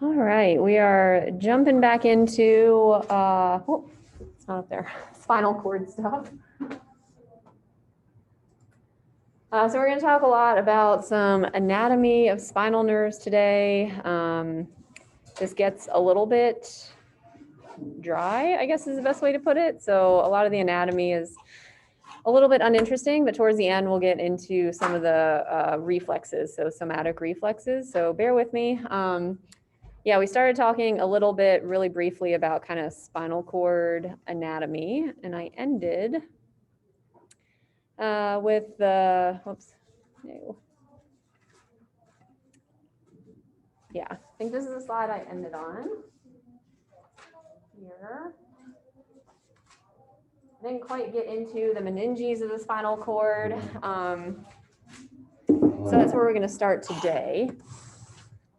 All right, we are jumping back into, oh, it's not up there, spinal cord stuff. So we're going to talk a lot about some anatomy of spinal nerves today. This gets a little bit dry, I guess is the best way to put it. So a lot of the anatomy is a little bit uninteresting, but towards the end we'll get into some of the reflexes, so somatic reflexes. So bear with me. Yeah, we started talking a little bit really briefly about kind of spinal cord anatomy, and I ended with the, whoops, no. Yeah, I think this is the slide I ended on here. I didn't quite get into the meninges of the spinal cord. So that's where we're going to start today.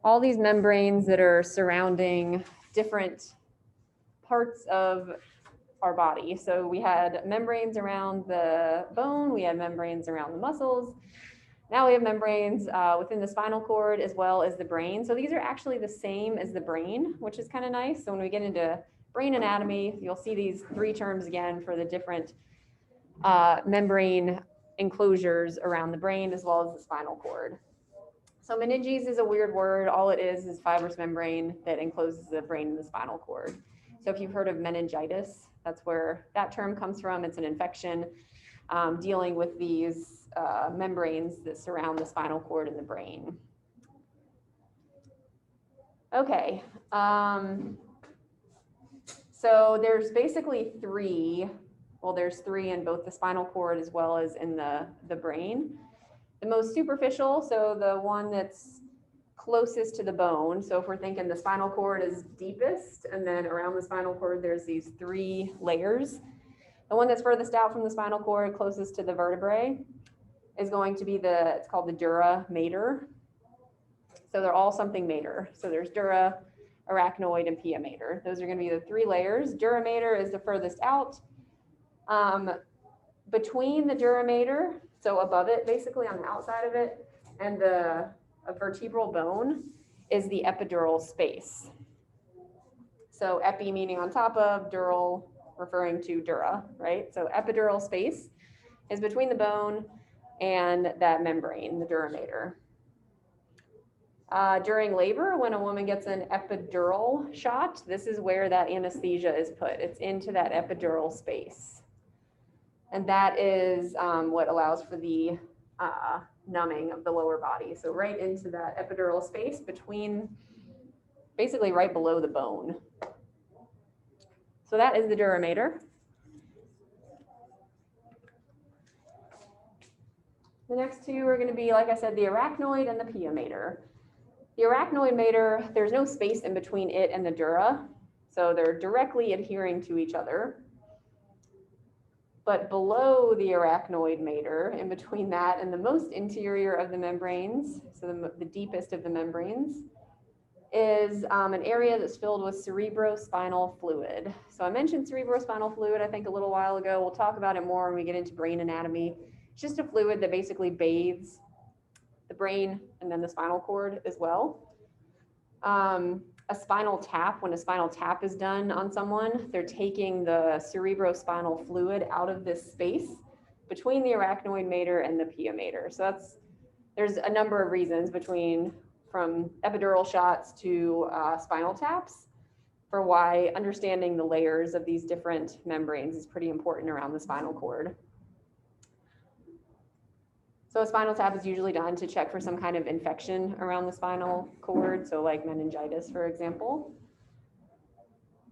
All these membranes that are surrounding different parts of our body. So we had membranes around the bone, we had membranes around the muscles. Now we have membranes within the spinal cord as well as the brain. So these are actually the same as the brain, which is kind of nice. So when we get into brain anatomy, you'll see these three terms again for the different membrane enclosures around the brain as well as the spinal cord. So meninges is a weird word. All it is fibrous membrane that encloses the brain and the spinal cord. So if you've heard of meningitis, that's where that term comes from. It's an infection dealing with these membranes that surround the spinal cord and the brain. Okay, so there's basically three. Well, there's three in both the spinal cord as well as in the brain. The most superficial, so the one that's closest to the bone. So if we're thinking the spinal cord is deepest, and then around the spinal cord, there's these three layers. The one that's furthest out from the spinal cord, closest to the vertebrae, is going to be it's called the dura mater. So they're all something mater. So there's dura, arachnoid, and pia mater. Those are going to be the three layers. Dura mater is the furthest out. Between the dura mater, so above it, basically on the outside of it, and a vertebral bone is the epidural space. So epi meaning on top of, dural referring to dura, right? So epidural space is between the bone and that membrane, the dura mater. During labor, when a woman gets an epidural shot, this is where that anesthesia is put. It's into that epidural space. And that is what allows for the numbing of the lower body. So right into that epidural space between, basically right below the bone. So that is the dura mater. The next two are going to be, like I said, the arachnoid and the pia mater. The arachnoid mater, there's no space in between it and the dura, so they're directly adhering to each other. But below the arachnoid mater, in between that and the most interior of the membranes, so the deepest of the membranes, is an area that's filled with cerebrospinal fluid. So I mentioned cerebrospinal fluid, I think, a little while ago. We'll talk about it more when we get into brain anatomy. It's just a fluid that basically bathes the brain and then the spinal cord as well. A spinal tap, when a spinal tap is done on someone, they're taking the cerebrospinal fluid out of this space between the arachnoid mater and the pia mater. So there's a number of reasons from epidural shots to spinal taps for why understanding the layers of these different membranes is pretty important around the spinal cord. So a spinal tap is usually done to check for some kind of infection around the spinal cord, so like meningitis, for example.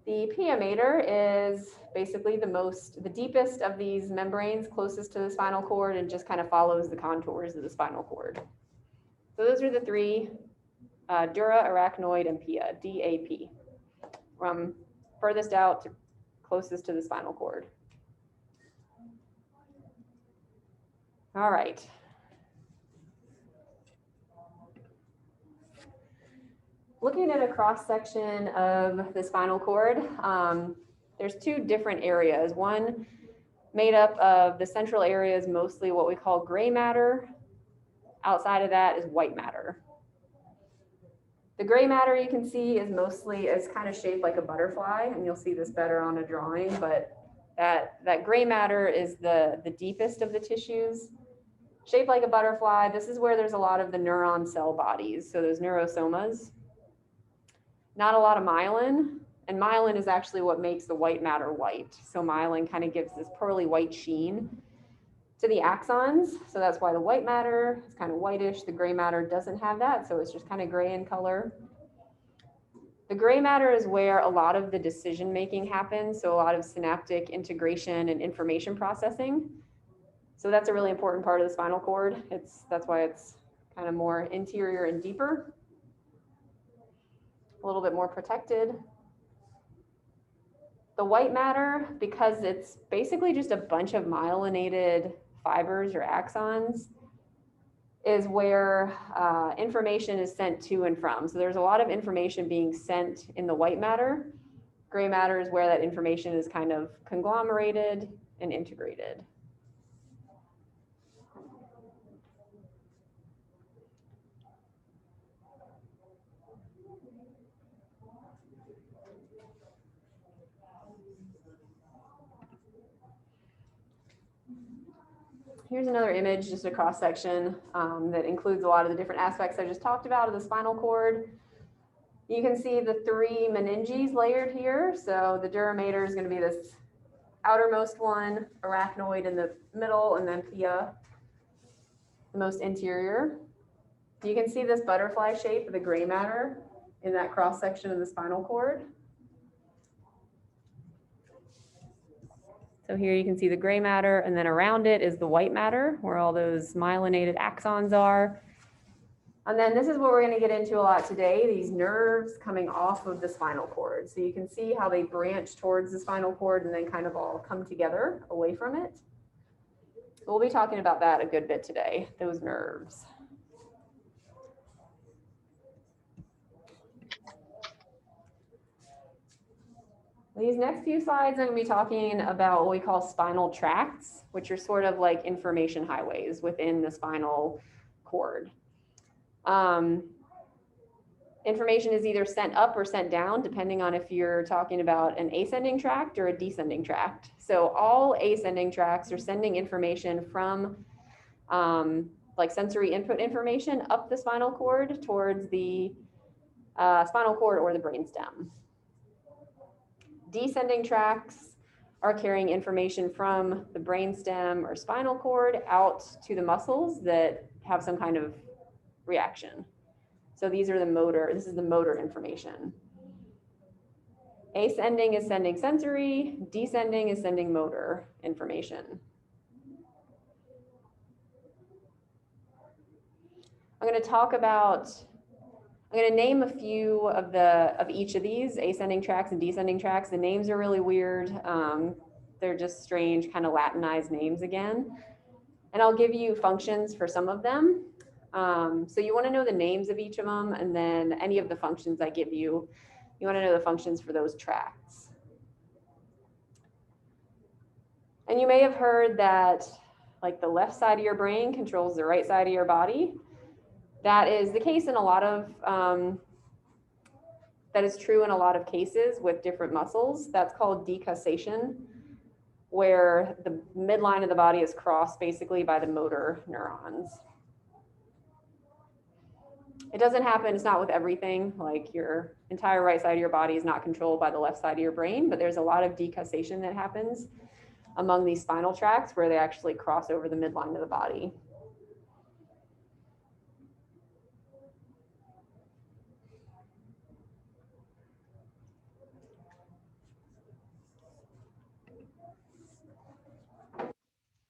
The pia mater is basically the deepest of these membranes, closest to the spinal cord, and just kind of follows the contours of the spinal cord. So those are the three, dura, arachnoid, and pia, DAP, from furthest out to closest to the spinal cord. All right. Looking at a cross section of the spinal cord, there's two different areas. One made up of the central area is mostly what we call gray matter. Outside of that is white matter. The gray matter you can see is kind of shaped like a butterfly, and you'll see this better on a drawing, but that gray matter is the deepest of the tissues, shaped like a butterfly. This is where there's a lot of the neuron cell bodies, so those neurosomas. Not a lot of myelin, and myelin is actually what makes the white matter white. So myelin kind of gives this pearly white sheen to the axons, so that's why the white matter is kind of whitish. The gray matter doesn't have that, so it's just kind of gray in color. The gray matter is where a lot of the decision making happens, so a lot of synaptic integration and information processing. So that's a really important part of the spinal cord. That's why it's kind of more interior and deeper, a little bit more protected. The white matter, because it's basically just a bunch of myelinated fibers or axons, is where information is sent to and from. So there's a lot of information being sent in the white matter. Gray matter is where that information is kind of conglomerated and integrated. Here's another image, just a cross section that includes a lot of the different aspects I just talked about of the spinal cord. You can see the three meninges layered here. So the dura mater is going to be this outermost one, arachnoid in the middle, and then pia, the most interior. You can see this butterfly shape of the gray matter in that cross section of the spinal cord. So here you can see the gray matter, and then around it is the white matter, where all those myelinated axons are. And then this is what we're going to get into a lot today, these nerves coming off of the spinal cord. So you can see how they branch towards the spinal cord and then kind of all come together away from it. So we'll be talking about that a good bit today, those nerves. These next few slides, I'm going to be talking about what we call spinal tracts, which are sort of like information highways within the spinal cord. Information is either sent up or sent down, depending on if you're talking about an ascending tract or a descending tract. So all ascending tracts are sending information from like sensory input information up the spinal cord towards the spinal cord or the brainstem. Descending tracts are carrying information from the brainstem or spinal cord out to the muscles that have some kind of reaction. So these are the motor, this is the motor information. Ascending is sending sensory, descending is sending motor information. I'm going to name a few of each of these, ascending tracts and descending tracts. The names are really weird. They're just strange, kind of Latinized names again. And I'll give you functions for some of them. So you want to know the names of each of them, and then any of the functions I give you, you want to know the functions for those tracts. And you may have heard that like the left side of your brain controls the right side of your body. That is the case in a lot of, that is true in a lot of cases with different muscles. That's called decussation, where the midline of the body is crossed basically by the motor neurons. It doesn't happen, it's not with everything, like your entire right side of your body is not controlled by the left side of your brain, but there's a lot of decussation that happens among these spinal tracts where they actually cross over the midline of the body.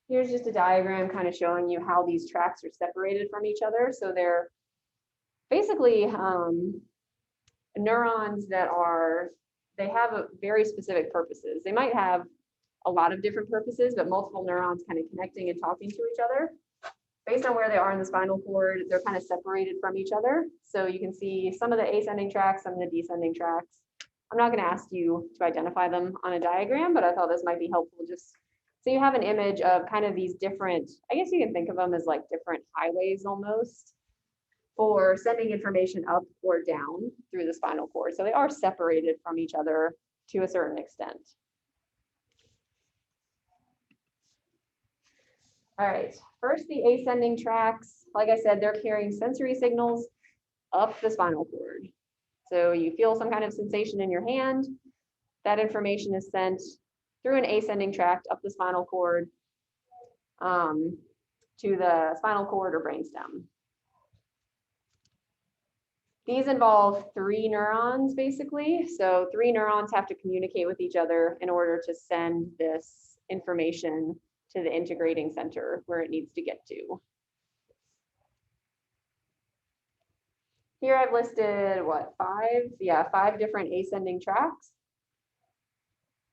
Here's just a diagram kind of showing you how these tracts are separated from each other. So they're basically neurons that they have very specific purposes. They might have a lot of different purposes, but multiple neurons kind of connecting and talking to each other. Based on where they are in the spinal cord, they're kind of separated from each other. So you can see some of the ascending tracts, some of the descending tracts. I'm not going to ask you to identify them on a diagram, but I thought this might be helpful just so you have an image of kind of these different, I guess you can think of them as like different highways almost, for sending information up or down through the spinal cord. So they are separated from each other to a certain extent. All right, first the ascending tracts. Like I said, they're carrying sensory signals up the spinal cord. So you feel some kind of sensation in your hand. That information is sent through an ascending tract up the spinal cord to the spinal cord or brainstem. These involve 3 neurons, basically. So 3 neurons have to communicate with each other in order to send this information to the integrating center where it needs to get to. Here I've listed, what, 5? Yeah, 5 different ascending tracts.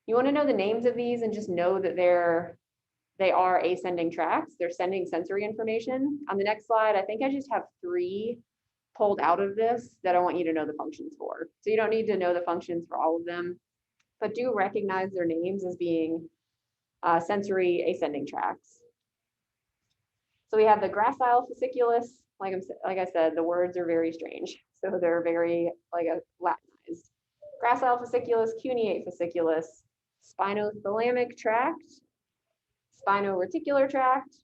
You want to know the names of these and just know that they are ascending tracts. They're sending sensory information. On the next slide, I think I just have 3 pulled out of this that I want you to know the functions for. So you don't need to know the functions for all of them, but do recognize their names as being sensory ascending tracts. So we have the gracile fasciculus. Like I said, the words are very strange. So they're very Latinized. Gracile fasciculus, cuneate fasciculus, spinothalamic tract, spino-reticular tract,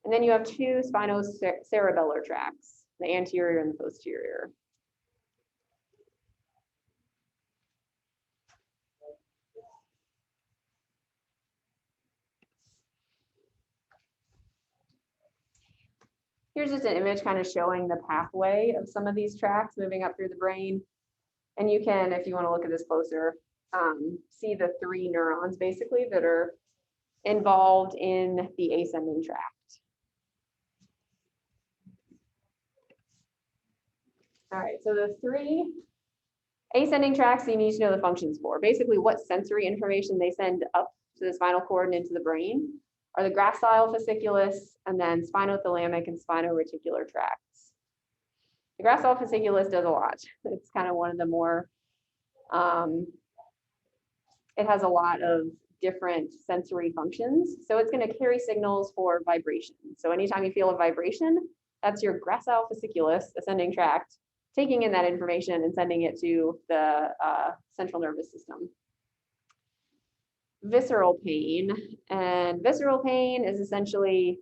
and then you have 2 spinocerebellar tracts, the anterior and the posterior. Here's just an image kind of showing the pathway of some of these tracts moving up through the brain. And you can, if you want to look at this closer, see the 3 neurons basically that are involved in the ascending tract. All right, so the 3 ascending tracts you need to know the functions for. Basically what sensory information they send up to the spinal cord and into the brain are the gracile fasciculus and then spinothalamic and spino-reticular tracts. The gracile fasciculus does a lot. It's kind of one of the more, it has a lot of different sensory functions. So it's going to carry signals for vibration. So anytime you feel a vibration, that's your gracile fasciculus ascending tract taking in that information and sending it to the central nervous system. Visceral pain, and visceral pain is essentially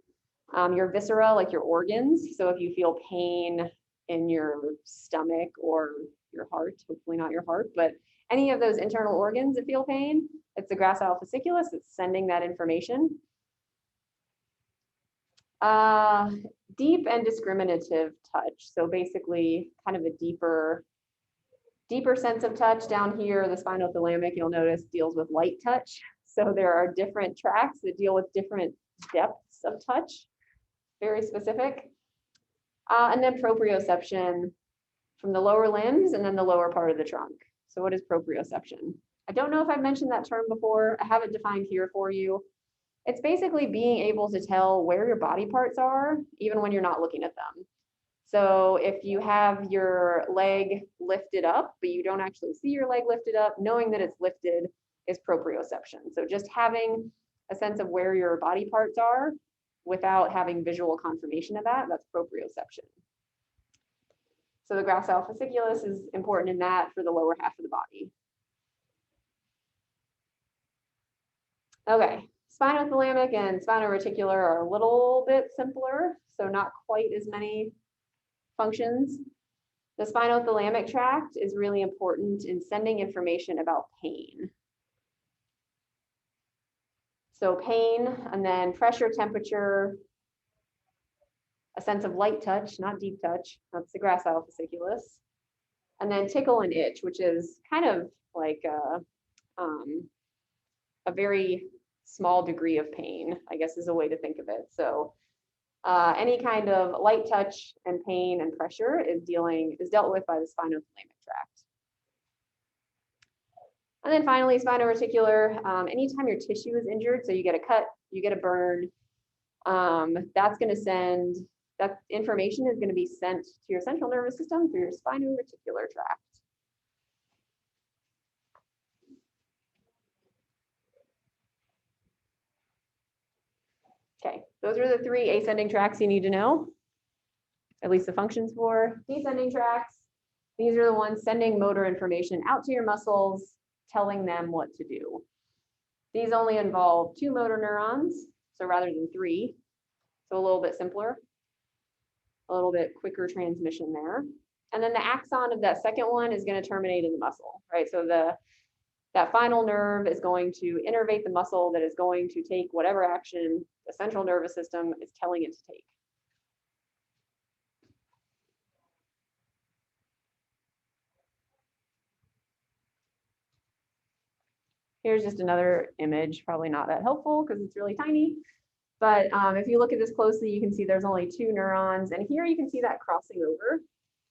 your viscera, like your organs. So if you feel pain in your stomach or your heart, hopefully not your heart, but any of those internal organs that feel pain, it's the gracile fasciculus that's sending that information. Deep and discriminative touch. So basically kind of a deeper sense of touch. Down here, the spinothalamic, you'll notice, deals with light touch. So there are different tracts that deal with different depths of touch, very specific. And then proprioception from the lower limbs and then the lower part of the trunk. So what is proprioception? I don't know if I've mentioned that term before. I have it defined here for you. It's basically being able to tell where your body parts are, even when you're not looking at them. So if you have your leg lifted up, but you don't actually see your leg lifted up, knowing that it's lifted is proprioception. So just having a sense of where your body parts are without having visual confirmation of that, that's proprioception. So the gracile fasciculus is important in that for the lower half of the body. Okay, spinothalamic and spino-reticular are a little bit simpler, so not quite as many functions. The spinothalamic tract is really important in sending information about pain. So pain, and then pressure, temperature, a sense of light touch, not deep touch, that's the gracile fasciculus. And then tickle and itch, which is kind of like a very small degree of pain, I guess is a way to think of it. So any kind of light touch and pain and pressure is dealt with by the spinothalamic tract. And then finally, spino-reticular, anytime your tissue is injured, so you get a cut, you get a burn, that's going to send, that information is going to be sent to your central nervous system through your spino-reticular tract. Okay, those are the 3 ascending tracts you need to know. at least the functions for. Descending tracts, these are the ones sending motor information out to your muscles, telling them what to do. These only involve 2 motor neurons, so rather than 3, so a little bit simpler, a little bit quicker transmission there. And then the axon of that second one is going to terminate in the muscle, right? So that final nerve is going to innervate the muscle that is going to take whatever action the central nervous system is telling it to take. Here's just another image, probably not that helpful because it's really tiny. But if you look at this closely, you can see there's only 2 neurons. And here you can see that crossing over,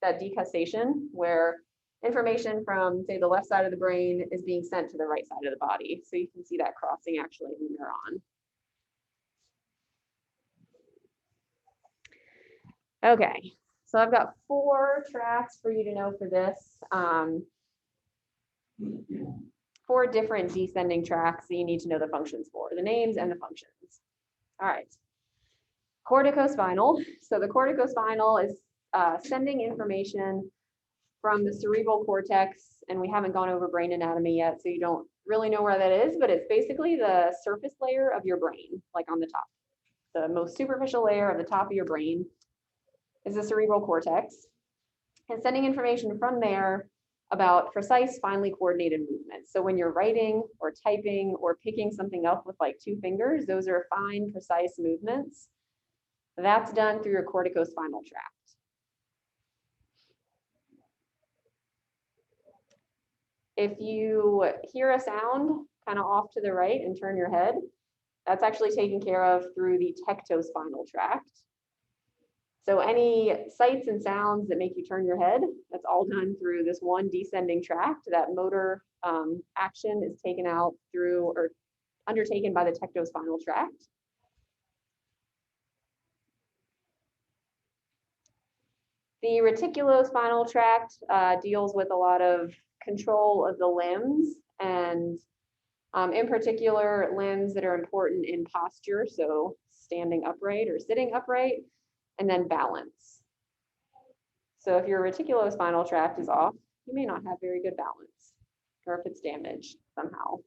that decussation, where information from, say, the left side of the brain is being sent to the right side of the body. So you can see that crossing actually in the neuron. Okay, so I've got 4 tracks for you to know for this. 4 different descending tracks that you need to know the functions for, the names and the functions. All right, corticospinal. So the corticospinal is sending information from the cerebral cortex, and we haven't gone over brain anatomy yet, so you don't really know where that is, but it's basically the surface layer of your brain, like on the top. The most superficial layer of the top of your brain is the cerebral cortex, and sending information from there about precise, finely coordinated movements. So when you're writing or typing or picking something up with like 2 fingers, those are fine, precise movements. That's done through your corticospinal tract. If you hear a sound kind of off to the right and turn your head, that's actually taken care of through the tectospinal tract. So any sights and sounds that make you turn your head, that's all done through this one descending tract. That motor action is taken out through or undertaken by the tectospinal tract. The reticulospinal tract deals with a lot of control of the limbs, and in particular limbs that are important in posture, so standing upright or sitting upright, and then balance. So if your reticulospinal tract is off, you may not have very good balance, or if it's damaged somehow.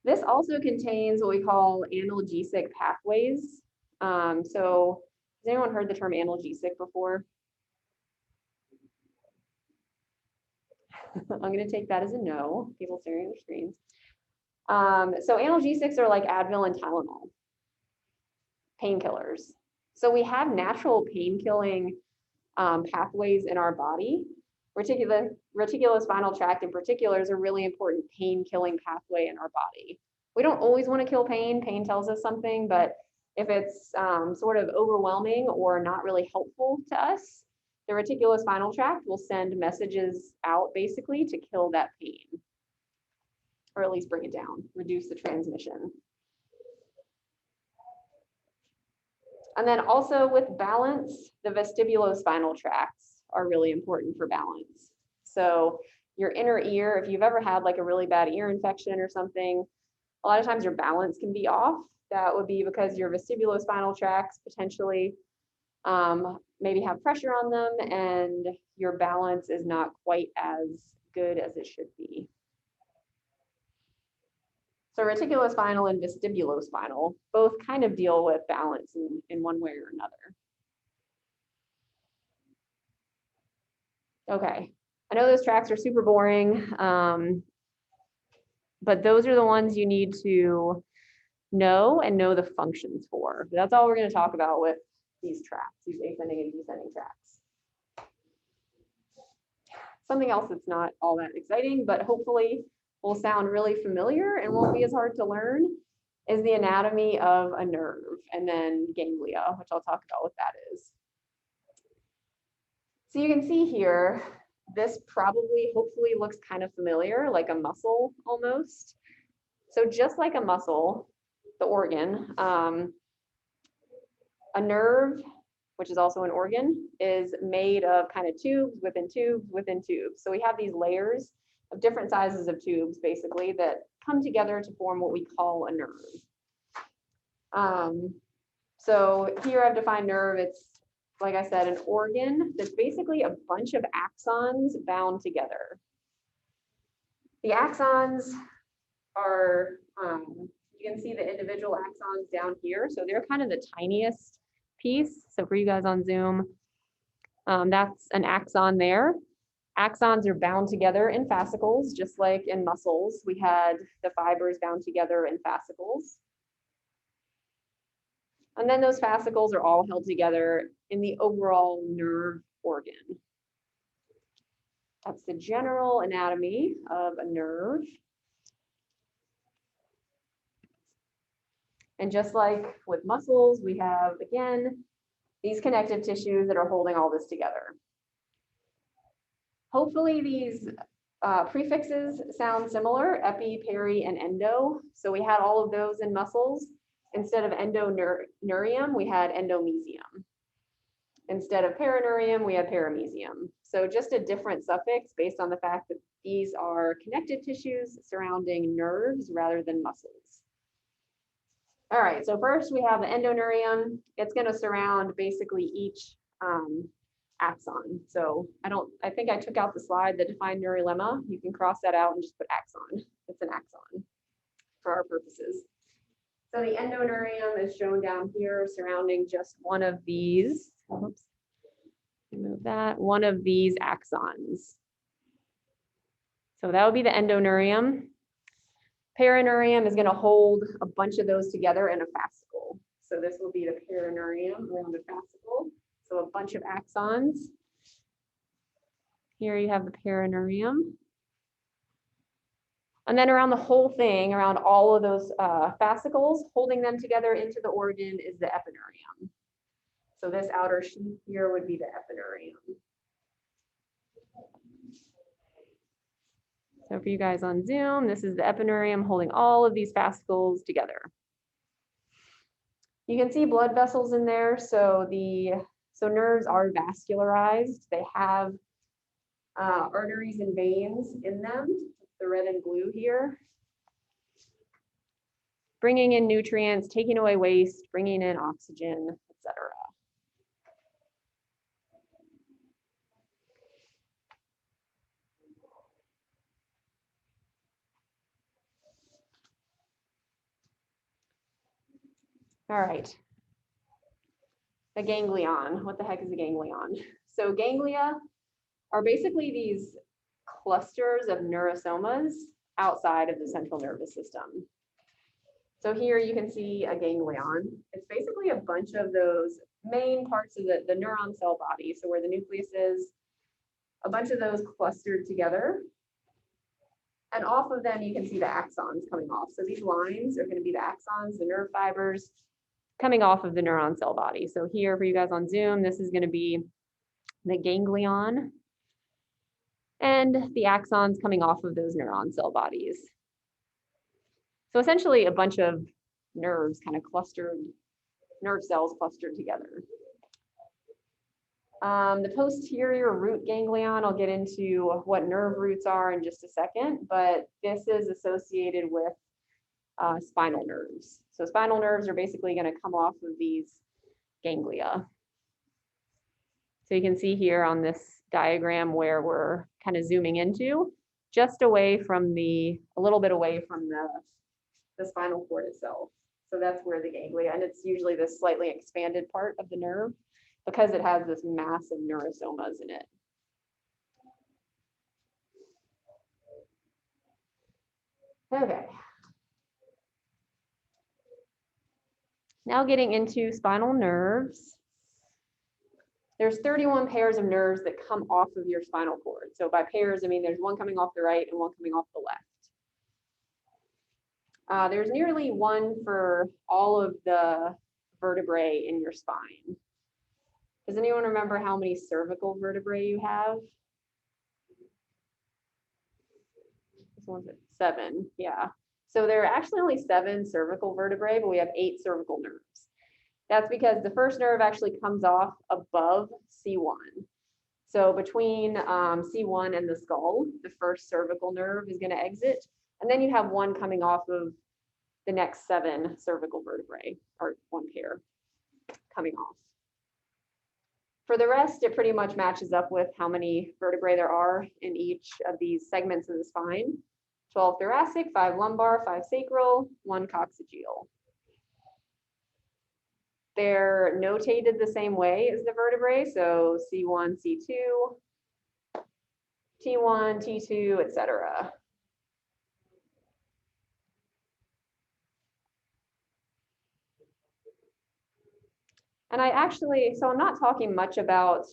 This also contains what we call analgesic pathways. So has anyone heard the term analgesic before? I'm going to take that as a no. People staring at their screens. So analgesics are like Advil and Tylenol, painkillers. So we have natural pain-killing pathways in our body. Reticulospinal tract in particular is a really important pain-killing pathway in our body. We don't always want to kill pain. Pain tells us something, but if it's sort of overwhelming or not really helpful to us, the reticulospinal tract will send messages out basically to kill that pain, or at least bring it down, reduce the transmission. And then also with balance, the vestibulospinal tracts are really important for balance. So your inner ear, if you've ever had like a really bad ear infection or something, a lot of times your balance can be off. That would be because your vestibulospinal tracts potentially maybe have pressure on them and your balance is not quite as good as it should be. So reticulospinal and vestibulospinal both kind of deal with balance in one way or another. Okay, I know those tracks are super boring, but those are the ones you need to know and know the functions for. That's all we're going to talk about with these tracks, these ascending and descending tracks. Something else that's not all that exciting, but hopefully will sound really familiar and won't be as hard to learn, is the anatomy of a nerve, and then ganglia, which I'll talk about what that is. So you can see here, this probably, hopefully looks kind of familiar, like a muscle almost. So just like a muscle, the organ, a nerve, which is also an organ, is made of kind of tubes within tubes within tubes. So we have these layers of different sizes of tubes, basically, that come together to form what we call a nerve. So here I've defined nerve. It's like I said, an organ that's basically a bunch of axons bound together. The axons are, you can see the individual axons down here. So they're kind of the tiniest piece. So for you guys on Zoom, that's an axon there. Axons are bound together in fascicles, just like in muscles. We had the fibers bound together in fascicles. And then those fascicles are all held together in the overall nerve organ. That's the general anatomy of a nerve. And just like with muscles, we have, again, these connective tissues that are holding all this together. Hopefully these prefixes sound similar, epi, peri, and endo. So we had all of those in muscles. Instead of endoneurium, we had endomysium. Instead of perineurium, we had paramecium. So just a different suffix based on the fact that these are connective tissues surrounding nerves rather than muscles. All right, so first we have the endoneurium. It's going to surround basically each axon. So I think I took out the slide that defined neurolemma. You can cross that out and just put axon. It's an axon for our purposes. So the endoneurium is shown down here surrounding just one of these. Oops. Remove that. One of these axons. So that would be the endoneurium. Perineurium is going to hold a bunch of those together in a fascicle. So this will be the perineurium around the fascicle. So a bunch of axons. Here you have the perineurium. And then around the whole thing, around all of those fascicles, holding them together into the organ is the epineurium. So this outer sheath here would be the epineurium. So for you guys on Zoom, this is the epineurium holding all of these fascicles together. You can see blood vessels in there. So nerves are vascularized. They have arteries and veins in them. The red and blue here. Bringing in nutrients, taking away waste, bringing in oxygen, etc. All right. The ganglion. What the heck is a ganglion? So ganglia are basically these clusters of neurosomas outside of the central nervous system. So here you can see a ganglion. It's basically a bunch of those main parts of the neuron cell body. So where the nucleus is, a bunch of those clustered together. And off of them, you can see the axons coming off. So these lines are going to be the axons, the nerve fibers coming off of the neuron cell body. So here for you guys on Zoom, this is going to be the ganglion and the axons coming off of those neuron cell bodies. So essentially a bunch of nerves kind of clustered, nerve cells clustered together. The posterior root ganglion, I'll get into what nerve roots are in just a second, but this is associated with spinal nerves. So spinal nerves are basically going to come off of these ganglia. So you can see here on this diagram where we're kind of zooming into, just away from a little bit away from the spinal cord itself. So that's where the ganglia, and it's usually this slightly expanded part of the nerve because it has this mass of neurosomas in it. Okay. Now getting into spinal nerves. There's 31 pairs of nerves that come off of your spinal cord. So by pairs, I mean there's one coming off the right and one coming off the left. There's nearly one for all of the vertebrae in your spine. Does anyone remember how many cervical vertebrae you have? This one's at 7, yeah. So there are actually only 7 cervical vertebrae, but we have 8 cervical nerves. That's because the first nerve actually comes off above C1. So between C1 and the skull, the first cervical nerve is going to exit. And then you have one coming off of the next 7 cervical vertebrae, or one pair coming off. For the rest, it pretty much matches up with how many vertebrae there are in each of these segments of the spine. 12 thoracic, 5 lumbar, 5 sacral, 1 coccygeal. They're notated the same way as the vertebrae, so C1, C2, T1, T2, etc. And I actually, so I'm not talking much about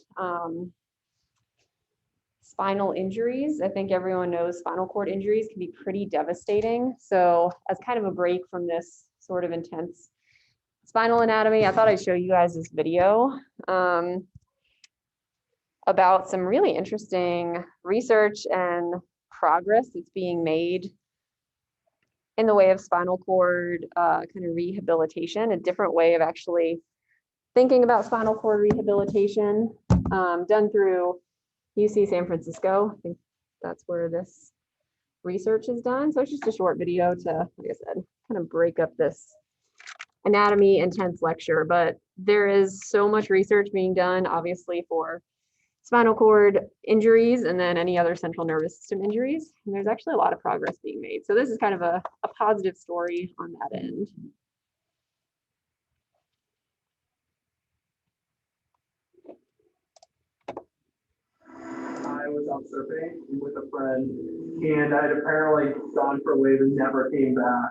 spinal injuries. I think everyone knows spinal cord injuries can be pretty devastating. So as kind of a break from this sort of intense spinal anatomy, I thought I'd show you guys this video about some really interesting research and progress that's being made in the way of spinal cord kind of rehabilitation, a different way of actually thinking about spinal cord rehabilitation, done through UC San Francisco. I think that's where this research is done. So it's just a short video to, like I said, kind of break up this anatomy intense lecture, but there is so much research being done, obviously, for spinal cord injuries and then any other central nervous system injuries. And there's actually a lot of progress being made. So this is kind of a positive story on that end. I was out surfing with a friend, and I had apparently gone for a wave and never came back.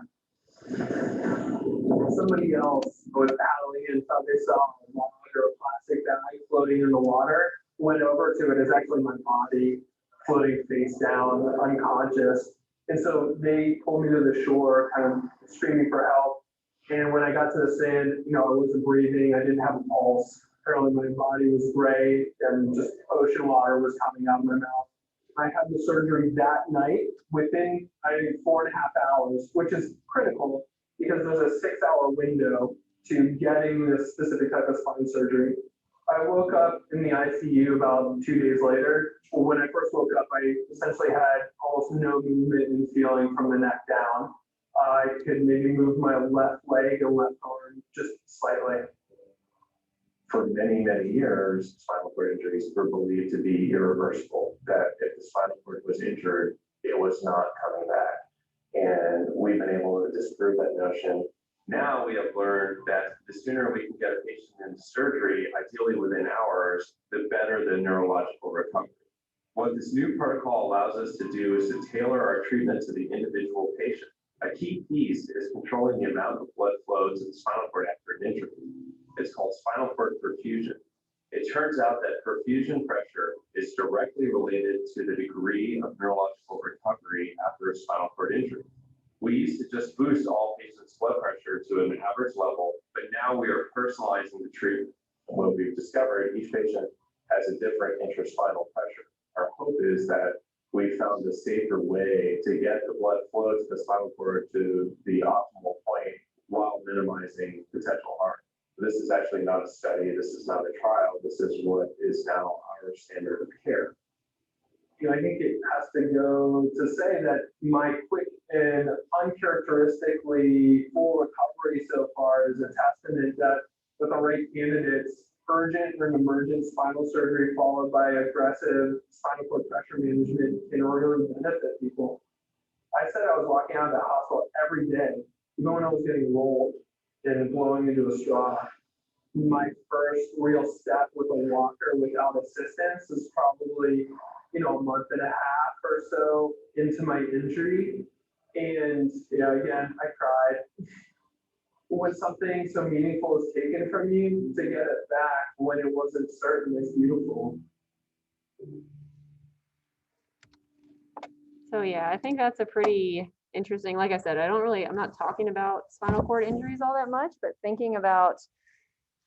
Somebody else was paddling and thought they saw a log or a plastic bag floating in the water, went over to it. It's actually my body floating face down, unconscious. And so they pulled me to the shore, kind of screaming for help. And when I got to the sand, I wasn't breathing. I didn't have a pulse. Apparently my body was gray and just ocean water was coming out of my mouth. I had the surgery that night within, I think, 4.5 hours, which is critical because there's a 6-hour window to getting this specific type of spine surgery. I woke up in the ICU about 2 days later. When I first woke up, I essentially had almost no movement and feeling from the neck down. I could maybe move my left leg and left arm just slightly. For many, many years, spinal cord injuries were believed to be irreversible, that if the spinal cord was injured, it was not coming back. And we've been able to disprove that notion. Now we have learned that the sooner we can get a patient into surgery, ideally within hours, the better the neurological recovery. What this new protocol allows us to do is to tailor our treatment to the individual patient. A key piece is controlling the amount of blood flow to the spinal cord after an injury. It's called spinal cord perfusion. It turns out that perfusion pressure is directly related to the degree of neurological recovery after a spinal cord injury. We used to just boost all patients' blood pressure to an average level, but now we are personalizing the treatment. And what we've discovered, each patient has a different intraspinal pressure. Our hope is that we found a safer way to get the blood flow to the spinal cord to the optimal point while minimizing potential harm. This is actually not a study. This is not a trial. This is what is now our standard of care. I think it has to go to say that my quick and uncharacteristically full recovery so far is a testament that with the right candidates, urgent and emergent spinal surgery followed by aggressive spinal cord pressure management can really benefit people. I said I was walking out of the hospital every day, even when I was getting rolled and blowing into a straw. My first real step with a walker without assistance is probably, a month and a half or so into my injury. And again, I cried. When something so meaningful is taken from you, to get it back when it wasn't certain is beautiful. So yeah, I think that's a pretty interesting, like I said, I'm not talking about spinal cord injuries all that much, but thinking about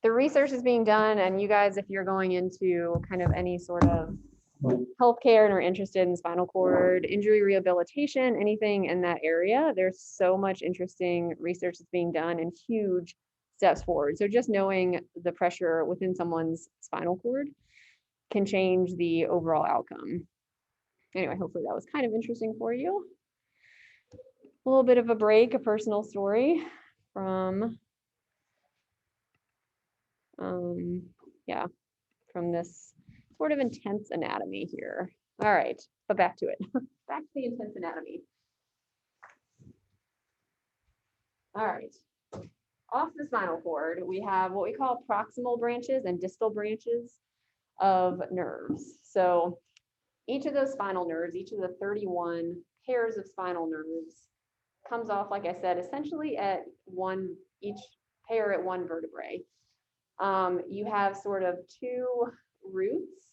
the research is being done, and you guys, if you're going into kind of any sort of healthcare and are interested in spinal cord injury rehabilitation, anything in that area, there's so much interesting research that's being done and huge steps forward. So just knowing the pressure within someone's spinal cord can change the overall outcome. Anyway, hopefully that was kind of interesting for you. A little bit of a break, a personal story from, from this sort of intense anatomy here. All right, but back to it. Back to the intense anatomy. All right. Off the spinal cord, we have what we call proximal branches and distal branches of nerves. So each of those spinal nerves, each of the 31 pairs of spinal nerves comes off, like I said, essentially at each pair at one vertebrae. You have sort of two roots,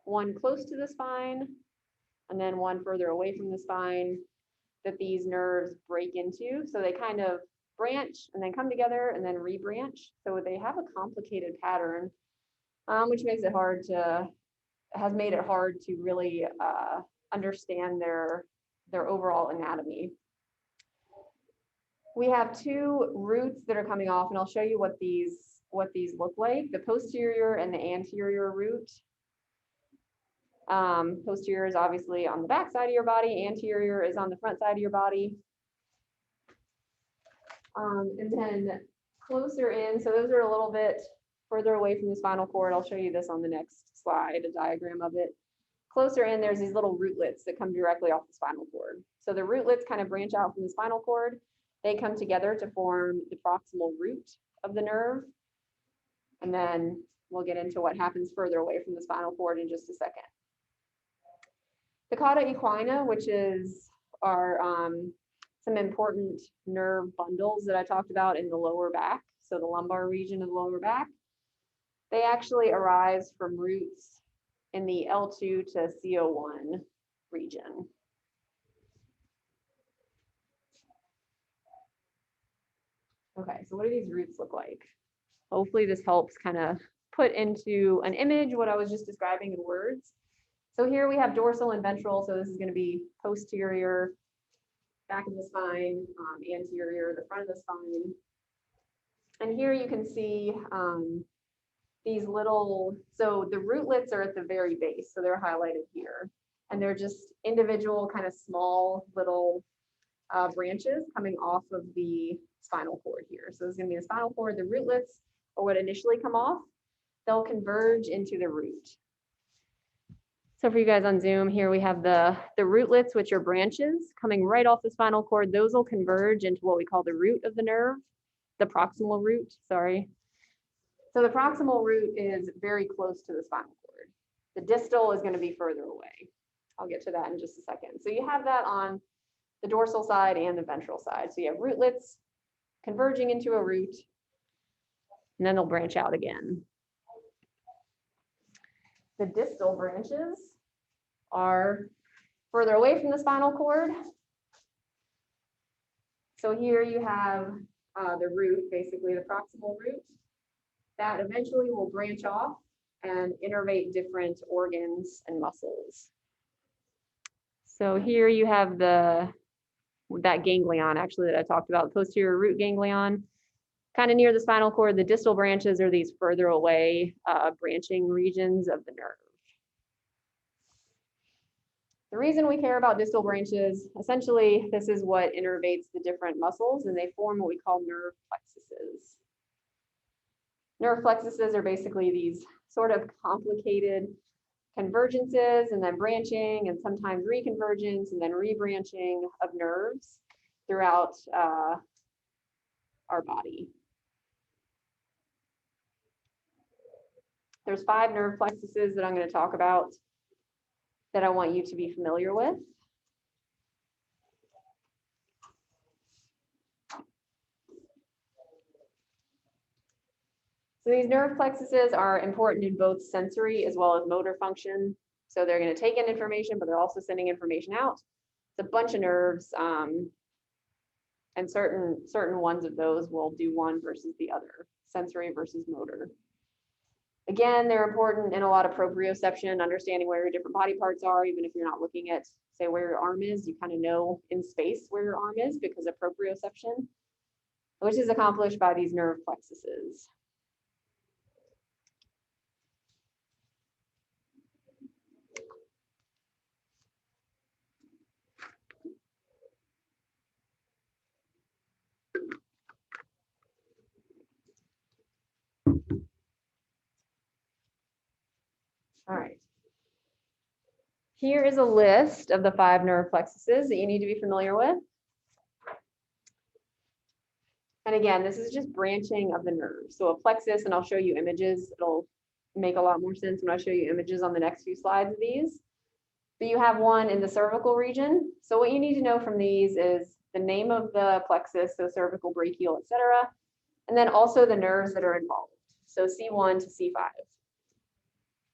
one close to the spine and then one further away from the spine that these nerves break into. So they kind of branch and then come together and then rebranch. So they have a complicated pattern, which makes it has made it hard to really understand their overall anatomy. We have two roots that are coming off, and I'll show you what these look like. The posterior and the anterior root. Posterior is obviously on the back side of your body, anterior is on the front side of your body. And then closer in, so those are a little bit further away from the spinal cord. I'll show you this on the next slide, a diagram of it. Closer in, there's these little rootlets that come directly off the spinal cord. So the rootlets kind of branch out from the spinal cord. They come together to form the proximal root of the nerve. And then we'll get into what happens further away from the spinal cord in just a second. The cauda equina, which is our some important nerve bundles that I talked about in the lower back, so the lumbar region of the lower back, they actually arise from roots in the L2 to CO1 region. Okay, so what do these roots look like? Hopefully this helps kind of put into an image what I was just describing in words. So here we have dorsal and ventral, so this is going to be posterior, back of the spine, anterior, the front of the spine. And here you can see these little, so the rootlets are at the very base, so they're highlighted here. And they're just individual kind of small little branches coming off of the spinal cord here. So this is going to be the spinal cord. The rootlets are what initially come off. They'll converge into the root. So for you guys on Zoom, here we have the rootlets, which are branches coming right off the spinal cord. Those will converge into what we call the root of the nerve, the proximal root, sorry. So the proximal root is very close to the spinal cord. The distal is going to be further away. I'll get to that in just a second. So you have that on the dorsal side and the ventral side. So you have rootlets converging into a root, and then they'll branch out again. The distal branches are further away from the spinal cord. So here you have the root, basically the proximal root, that eventually will branch off and innervate different organs and muscles. So here you have that ganglion actually that I talked about, posterior root ganglion, kind of near the spinal cord. The distal branches are these further away branching regions of the nerve. The reason we care about distal branches, essentially, this is what innervates the different muscles, and they form what we call nerve plexuses. Nerve plexuses are basically these sort of complicated convergences and then branching and sometimes reconvergence and then rebranching of nerves throughout our body. There's 5 nerve plexuses that I'm going to talk about that I want you to be familiar with. So these nerve plexuses are important in both sensory as well as motor function. So they're going to take in information, but they're also sending information out. It's a bunch of nerves, and certain ones of those will do one versus the other, sensory versus motor. Again, they're important in a lot of proprioception, understanding where your different body parts are, even if you're not looking at, say, where your arm is, you kind of know in space where your arm is because of proprioception, which is accomplished by these nerve plexuses. Here is a list of the 5 nerve plexuses that you need to be familiar with. And again, this is just branching of the nerves. So a plexus, and I'll show you images. It'll make a lot more sense when I show you images on the next few slides of these. But you have one in the cervical region. So what you need to know from these is the name of the plexus, so cervical, brachial, etc. And then also the nerves that are involved. So C1 to C5.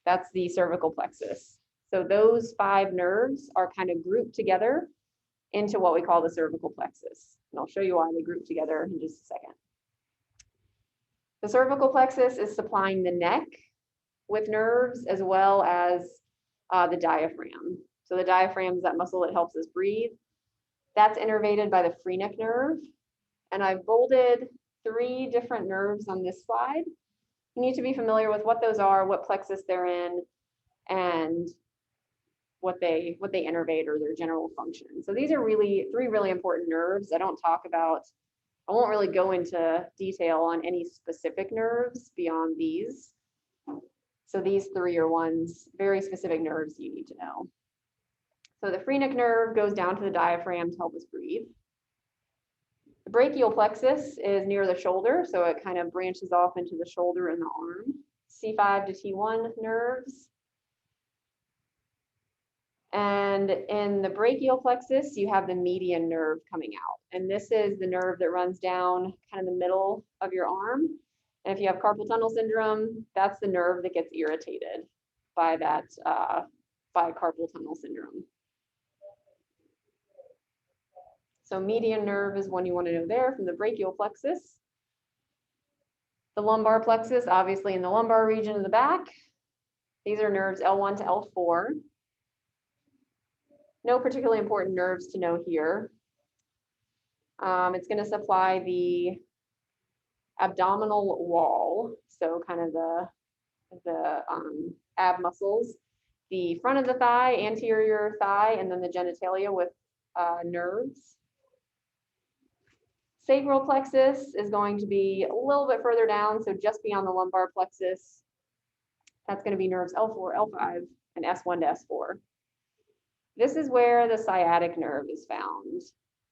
That's the cervical plexus. So those 5 nerves are kind of grouped together into what we call the cervical plexus. And I'll show you why they group together in just a second. The cervical plexus is supplying the neck with nerves as well as the diaphragm. So the diaphragm is that muscle that helps us breathe. That's innervated by the phrenic nerve. And I've bolded 3 different nerves on this slide. You need to be familiar with what those are, what plexus they're in, and what they innervate or their general function. So these are really 3 really important nerves. I won't really go into detail on any specific nerves beyond these. So these 3 are ones, very specific nerves you need to know. So the phrenic nerve goes down to the diaphragm to help us breathe. The brachial plexus is near the shoulder, so it kind of branches off into the shoulder and the arm. C5 to T1 nerves. And in the brachial plexus, you have the median nerve coming out. And this is the nerve that runs down kind of the middle of your arm. And if you have carpal tunnel syndrome, that's the nerve that gets irritated by that, by carpal tunnel syndrome. So median nerve is one you want to know there from the brachial plexus. The lumbar plexus, obviously in the lumbar region of the back. These are nerves L1 to L4. No particularly important nerves to know here. It's going to supply the abdominal wall, so kind of the ab muscles, the front of the thigh, anterior thigh, and then the genitalia with nerves. Sacral plexus is going to be a little bit further down, so just beyond the lumbar plexus. That's going to be nerves L4, L5, and S1 to S4. This is where the sciatic nerve is found.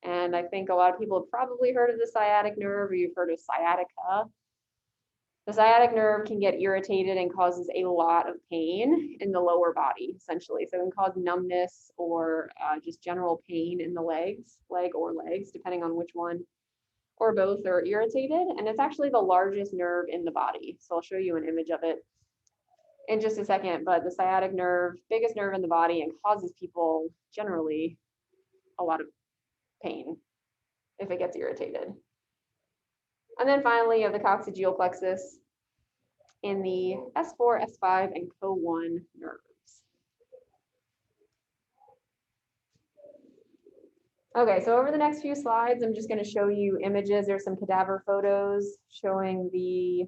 And I think a lot of people have probably heard of the sciatic nerve, or you've heard of sciatica. The sciatic nerve can get irritated and causes a lot of pain in the lower body, essentially. So it can cause numbness or just general pain in the legs, leg or legs, depending on which one or both are irritated. And it's actually the largest nerve in the body. So I'll show you an image of it in just a second, but the sciatic nerve, biggest nerve in the body, and causes people generally a lot of pain if it gets irritated. And then finally, you have the coccygeal plexus in the S4, S5, and CO1 nerves. Okay, so over the next few slides, I'm just going to show you images. There's some cadaver photos showing the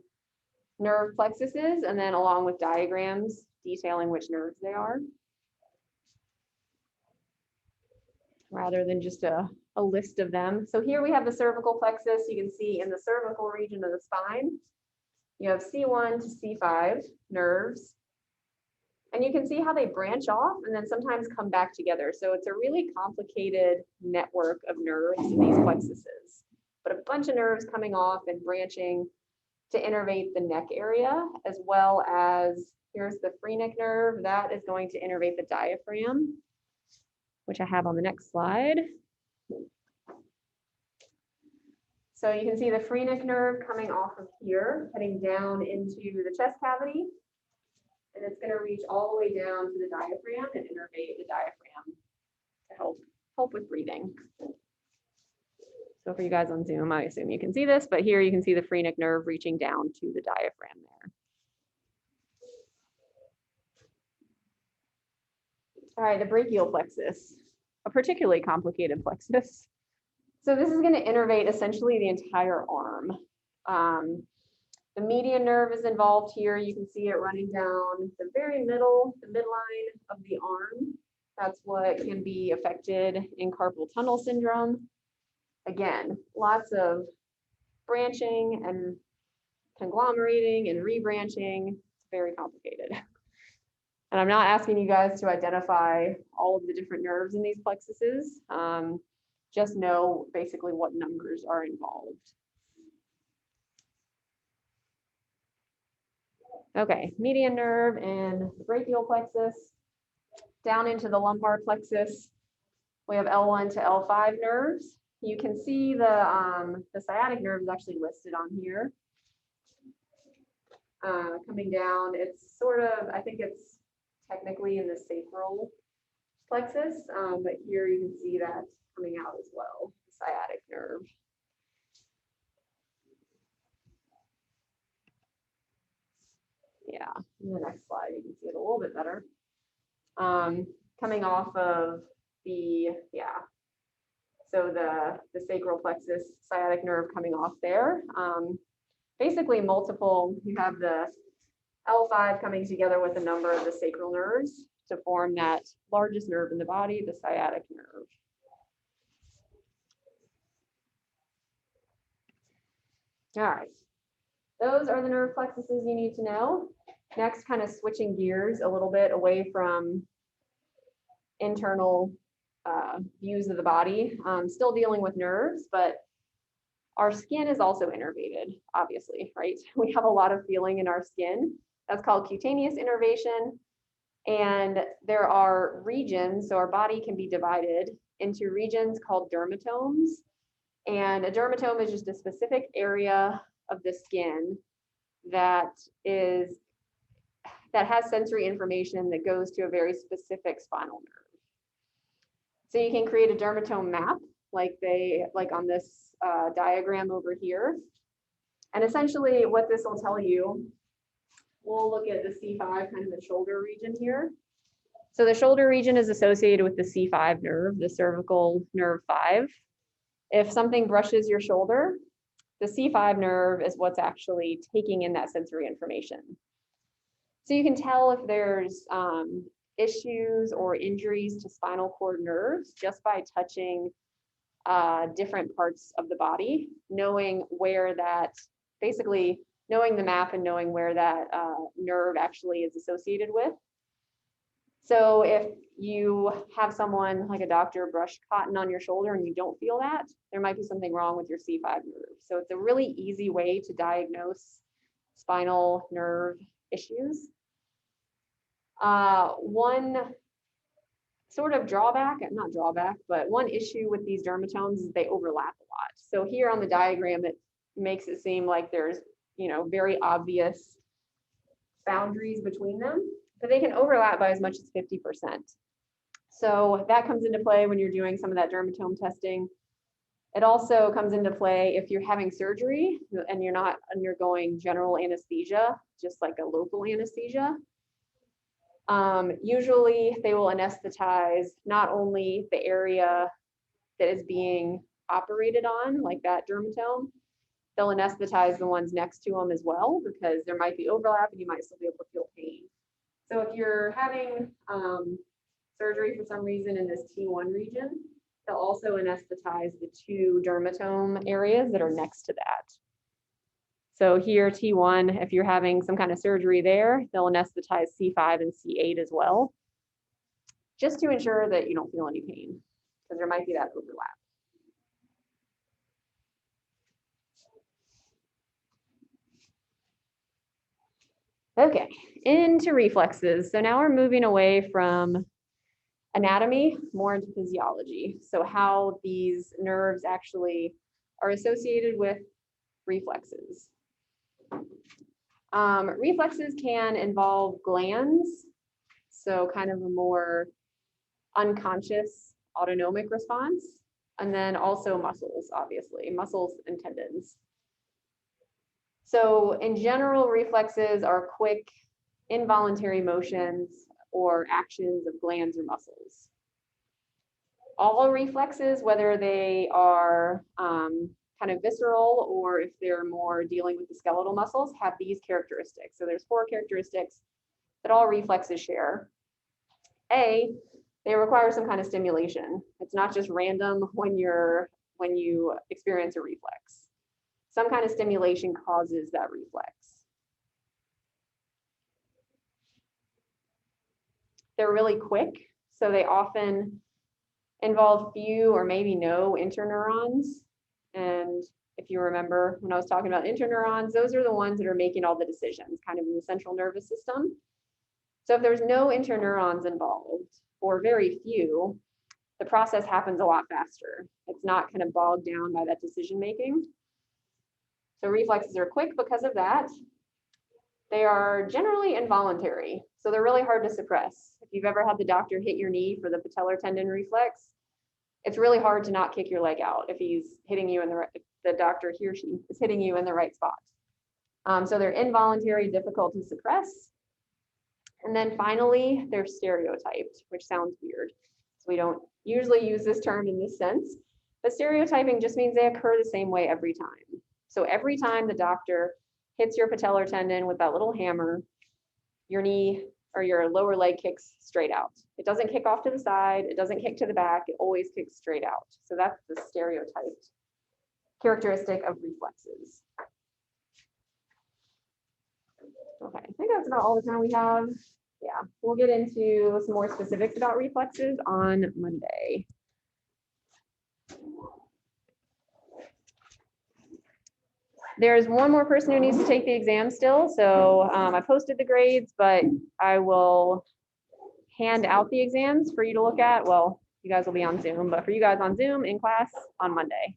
nerve plexuses, and then along with diagrams detailing which nerves they are, rather than just a list of them. So here we have the cervical plexus. You can see in the cervical region of the spine, you have C1 to C5 nerves. And you can see how they branch off and then sometimes come back together. So it's a really complicated network of nerves in these plexuses, but a bunch of nerves coming off and branching to innervate the neck area, as well as here's the phrenic nerve that is going to innervate the diaphragm, which I have on the next slide. So you can see the phrenic nerve coming off of here, heading down into the chest cavity. And it's going to reach all the way down to the diaphragm and innervate the diaphragm to help with breathing. So for you guys on Zoom, I assume you can see this, but here you can see the phrenic nerve reaching down to the diaphragm there. All right, the brachial plexus, a particularly complicated plexus. So this is going to innervate essentially the entire arm. The median nerve is involved here. You can see it running down the very middle, the midline of the arm. That's what can be affected in carpal tunnel syndrome. Again, lots of branching and conglomerating and rebranching. It's very complicated. And I'm not asking you guys to identify all of the different nerves in these plexuses. Just know basically what numbers are involved. Okay, median nerve and brachial plexus. Down into the lumbar plexus, we have L1 to L5 nerves. You can see the sciatic nerve is actually listed on here. Coming down, it's sort of, I think it's technically in the sacral plexus, but here you can see that coming out as well, the sciatic nerve. Yeah, in the next slide, you can see it a little bit better. Coming off of the, so the sacral plexus, sciatic nerve coming off there. Basically multiple, you have the L5 coming together with a number of the sacral nerves to form that largest nerve in the body, the sciatic nerve. All right, those are the nerve plexuses you need to know. Next, kind of switching gears a little bit away from internal views of the body, still dealing with nerves, but our skin is also innervated, obviously, right? We have a lot of feeling in our skin. That's called cutaneous innervation. And there are regions, so our body can be divided into regions called dermatomes. And a dermatome is just a specific area of the skin that has sensory information that goes to a very specific spinal nerve. So you can create a dermatome map like on this diagram over here. And essentially what this will tell you, we'll look at the C5, kind of the shoulder region here. So the shoulder region is associated with the C5 nerve, the cervical nerve 5. If something brushes your shoulder, the C5 nerve is what's actually taking in that sensory information. So you can tell if there's issues or injuries to spinal cord nerves just by touching different parts of the body, knowing where that, basically knowing the map and knowing where that nerve actually is associated with. So if you have someone like a doctor brush cotton on your shoulder and you don't feel that, there might be something wrong with your C5 nerve. So it's a really easy way to diagnose spinal nerve issues. One sort of drawback, not drawback, but one issue with these dermatomes is they overlap a lot. So here on the diagram, it makes it seem like there's, very obvious boundaries between them, but they can overlap by as much as 50%. So that comes into play when you're doing some of that dermatome testing. It also comes into play if you're having surgery and you're not undergoing general anesthesia, just like a local anesthesia. Usually they will anesthetize not only the area that is being operated on, like that dermatome, they'll anesthetize the ones next to them as well, because there might be overlap and you might still be able to feel pain. So if you're having surgery for some reason in this T1 region, they'll also anesthetize the 2 dermatome areas that are next to that. So here, T1, if you're having some kind of surgery there, they'll anesthetize C5 and C8 as well, just to ensure that you don't feel any pain, because there might be that overlap. Okay, into reflexes. So now we're moving away from anatomy, more into physiology. So how these nerves actually are associated with reflexes. Reflexes can involve glands, so kind of a more unconscious autonomic response, and then also muscles, obviously, muscles and tendons. So in general, reflexes are quick, involuntary motions or actions of glands or muscles. All reflexes, whether they are kind of visceral or if they're more dealing with the skeletal muscles, have these characteristics. So there's 4 characteristics that all reflexes share. A, they require some kind of stimulation. It's not just random when you experience a reflex. Some kind of stimulation causes that reflex. They're really quick, so they often involve few or maybe no interneurons. And if you remember when I was talking about interneurons, those are the ones that are making all the decisions, kind of in the central nervous system. So if there's no interneurons involved, or very few, the process happens a lot faster. It's not kind of bogged down by that decision making. So reflexes are quick because of that. They are generally involuntary, so they're really hard to suppress. If you've ever had the doctor hit your knee for the patellar tendon reflex, it's really hard to not kick your leg out if he's hitting you in the right, if the doctor, he or she is hitting you in the right spot. So they're involuntary, difficult to suppress. And then finally, they're stereotyped, which sounds weird. So we don't usually use this term in this sense, but stereotyping just means they occur the same way every time. So every time the doctor hits your patellar tendon with that little hammer, your knee or your lower leg kicks straight out. It doesn't kick off to the side, it doesn't kick to the back, it always kicks straight out. So that's the stereotyped characteristic of reflexes. Okay, I think that's about all the time we have. Yeah, we'll get into some more specifics about reflexes on Monday. There's one more person who needs to take the exam still, so I posted the grades, but I will hand out the exams for you to look at. Well, you guys will be on Zoom, but for you guys on Zoom in class on Monday.